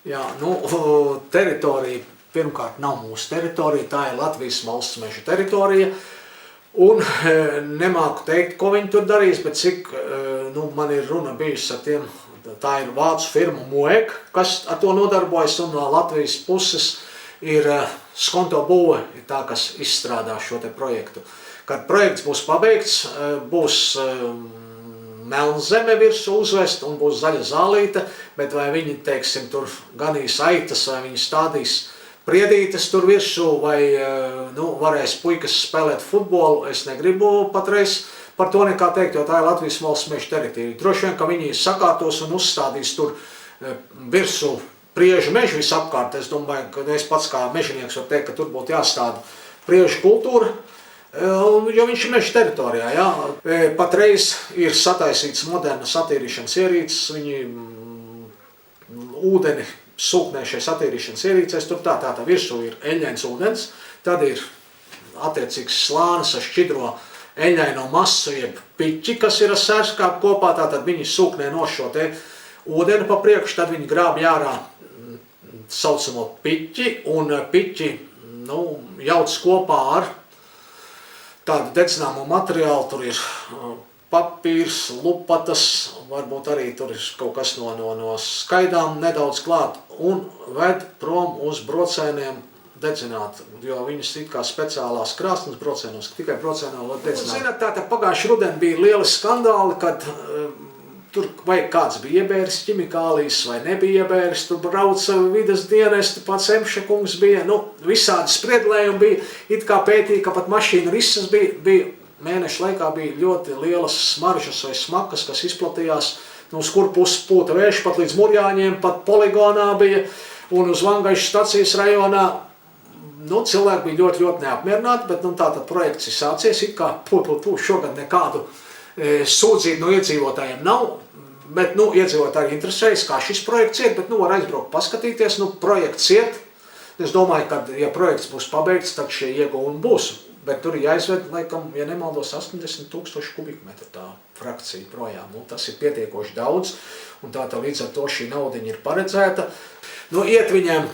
Jā, nu, teritorija pirmkārt nav mūsu teritorija, tā ir Latvijas valsts meža teritorija. Un nemāku teikt, ko viņi tur darīs, bet cik man ir runa bijusi ar tiem, tā ir vācu firma Moek, kas ar to nodarbojas, un no Latvijas puses ir Skonto būve, tā, kas izstrādā šo te projektu. Kad projekts būs pabeigts, būs melnzeme virsū uzvest un būs zaļa zālīte, bet vai viņi, teiksim, tur ganīs aitas, vai viņi stādīs priedītes tur virsū, vai varēs puikas spēlēt futbolu, es negribu patreiz par to nekā teikt, jo tā ir Latvijas valsts meža teritorija. Droši vien, ka viņi sakārtos un uzstādīs tur virsū priežu mežu visapkārt. Es domāju, ka es pats kā mežinieks varu teikt, ka tur būtu jāstāda priežu kultūra, jo viņš ir meža teritorijā. Jā. Patreiz ir sataisīts modernas attīrīšanas ierīces, viņi ūdeni sūknē šais attīrīšanas ierīcēs, tur tā virsū ir eļļains ūdens, tad ir attiecīgs slānis ar šķidro eļļaino masu, jeb piķi, kas ir ar sērskāpu kopā, tātad viņi sūknē no šo te ūdeni pa priekšu, tad viņi grābj ārā saucamo piķi, un piķi jauc kopā ar tādu dedzināmo materiālu, tur ir papīrs, lupatas, varbūt arī tur ir kaut kas no skaidām nedaudz klāt, un ved prom uz brocēniem dedzināt, jo viņas it kā speciālās krāsnes brocēnos, tikai brocēnā var dedzināt. Zināt, tātad pagājuši rudeni bija lieli skandāli, kad tur vai kāds bija iebēris ķimikālijas vai nebija iebēris, tur brauca vides dienesti, pats Emša kungs bija, visādi spriedlējumi bija, it kā pētīja, ka pat mašīna risas bija mēnešu laikā bija ļoti lielas smaržas vai smakas, kas izplatījās, uz kur puses pūta vējš, pat līdz Murjāņiem, pat poligonā bija, un uz Vangaišu stacijas rajonā, cilvēki bija ļoti, ļoti neapmierināti, bet tātad projekts ir sācies, it kā šogad nekādu sūdzību no iedzīvotājiem nav, bet iedzīvotāji interesējas, kā šis projekts iet, bet var aizbraukt paskatīties, projekts iet. Es domāju, ka, ja projekts būs pabeigts, tad šie ieguvumi būs, bet tur ir jāizved, laikam, ja nemaldos, 80,000 kubikmetru tā frakcija projām. Tas ir pietiekoši daudz, un tātad līdz ar to šī naudiņa ir paredzēta. Iet viņiem,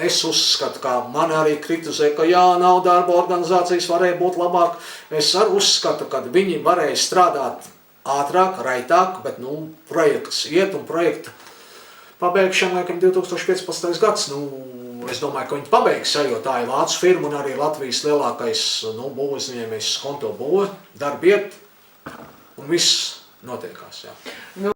es uzskatu, kā man arī kritizē, ka nav darba organizācijas, varēja būt labāk. Es arī uzskatu, ka viņi varēja strādāt ātrāk, raitāk, bet projekts iet un projekta pabeigšana, laikam, 2015. gads. Es domāju, ka viņi pabeigs, jo tā ir vācu firma un arī Latvijas lielākais būvuzņēmējs Skonto būve. Darbi iet un viss notiekās. Jā.